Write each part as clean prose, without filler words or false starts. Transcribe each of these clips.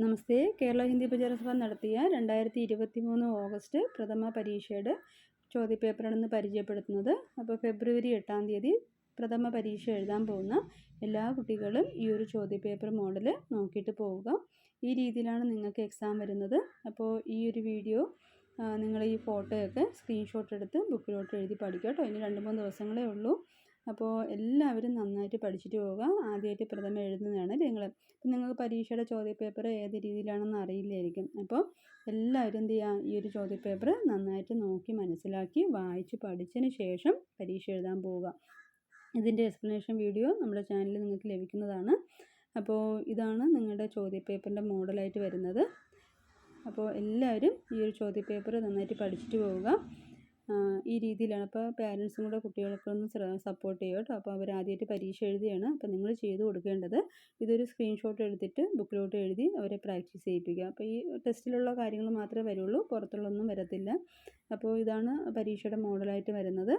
നമസ്തേ. കേരള ഹിന്ദി പ്രചാരസഭ നടത്തിയ 2023 ഓഗസ്റ്റ് പ്രഥമ പരീക്ഷയുടെ ചോദ്യപേപ്പറാണെന്ന് പരിചയപ്പെടുത്തുന്നത്. അപ്പോൾ ഫെബ്രുവരി 8-ാം തീയതി പ്രഥമ പരീക്ഷ എഴുതാൻ പോകുന്ന എല്ലാ കുട്ടികളും ഈ ഒരു ചോദ്യപേപ്പർ മോഡൽ നോക്കിയിട്ട് പോവുക. ഈ രീതിയിലാണ് നിങ്ങൾക്ക് എക്സാം വരുന്നത്. അപ്പോൾ ഈ ഒരു വീഡിയോ നിങ്ങൾ ഈ ഫോട്ടോയൊക്കെ സ്ക്രീൻഷോട്ട് എടുത്ത് ബുക്കിലോട്ട് എഴുതി പഠിക്കുക കേട്ടോ. ഇനി 2-3 ദിവസങ്ങളേ ഉള്ളൂ. അപ്പോൾ എല്ലാവരും നന്നായിട്ട് പഠിച്ചിട്ട് പോവുക. ആദ്യമായിട്ട് പ്രഥമ എഴുതുന്നതാണ് നിങ്ങൾ. അപ്പം നിങ്ങൾക്ക് പരീക്ഷയുടെ ചോദ്യപേപ്പർ ഏത് രീതിയിലാണെന്ന് അറിയില്ലായിരിക്കും. അപ്പോൾ എല്ലാവരും എന്ത് ചെയ്യുക, ഈ ഒരു ചോദ്യപേപ്പർ നന്നായിട്ട് നോക്കി മനസ്സിലാക്കി വായിച്ച് പഠിച്ചതിന് ശേഷം പരീക്ഷ എഴുതാൻ പോവുക. ഇതിൻ്റെ എക്സ്പ്ലനേഷൻ വീഡിയോ നമ്മുടെ ചാനലിൽ നിങ്ങൾക്ക് ലഭിക്കുന്നതാണ്. അപ്പോൾ ഇതാണ് നിങ്ങളുടെ ചോദ്യപേപ്പറിൻ്റെ മോഡലായിട്ട് വരുന്നത്. അപ്പോൾ എല്ലാവരും ഈ ഒരു ചോദ്യപേപ്പർ നന്നായിട്ട് പഠിച്ചിട്ട് പോവുക. ഈ രീതിയിലാണ്. അപ്പോൾ പാരൻസും കൂടെ കുട്ടികൾക്കൊന്ന് സപ്പോർട്ട് ചെയ്യുക കേട്ടോ. അപ്പോൾ അവർ ആദ്യമായിട്ട് പരീക്ഷ എഴുതുകയാണ്. അപ്പോൾ നിങ്ങൾ ചെയ്ത് കൊടുക്കേണ്ടത് ഇതൊരു സ്ക്രീൻഷോട്ട് എടുത്തിട്ട് ബുക്കിലോട്ട് എഴുതി അവരെ പ്രാക്ടീസ് ചെയ്യിപ്പിക്കുക. അപ്പോൾ ഈ ടെസ്റ്റിലുള്ള കാര്യങ്ങൾ മാത്രമേ വരുള്ളൂ, പുറത്തുള്ളൊന്നും വരത്തില്ല. അപ്പോൾ ഇതാണ് പരീക്ഷയുടെ മോഡലായിട്ട് വരുന്നത്.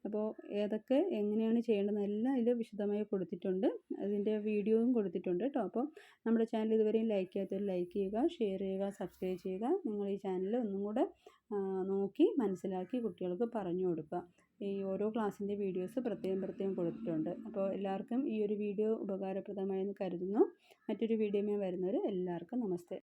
അപ്പോൾ ഏതൊക്കെ എങ്ങനെയാണ് ചെയ്യേണ്ടതെന്ന് എല്ലാം ഇതിൽ വിശദമായി കൊടുത്തിട്ടുണ്ട്. അതിൻ്റെ വീഡിയോയും കൊടുത്തിട്ടുണ്ട് കേട്ടോ. അപ്പോൾ നമ്മുടെ ചാനൽ ഇതുവരെയും ലൈക്ക് ചെയ്യാത്തവർ ലൈക്ക് ചെയ്യുക, ഷെയർ ചെയ്യുക, സബ്സ്ക്രൈബ് ചെയ്യുക. നിങ്ങൾ ഈ ചാനൽ ഒന്നും കൂടെ നോക്കി മനസ്സിലാക്കി കുട്ടികൾക്ക് പറഞ്ഞു കൊടുക്കുക. ഈ ഓരോ ക്ലാസ്സിൻ്റെ വീഡിയോസ് പ്രത്യേകം കൊടുത്തിട്ടുണ്ട്. അപ്പോൾ എല്ലാവർക്കും ഈ ഒരു വീഡിയോ ഉപകാരപ്രദമായെന്ന് കരുതുന്നു. മറ്റൊരു വീഡിയോയുമായി വരുന്നവർ എല്ലാവർക്കും നമസ്തേ.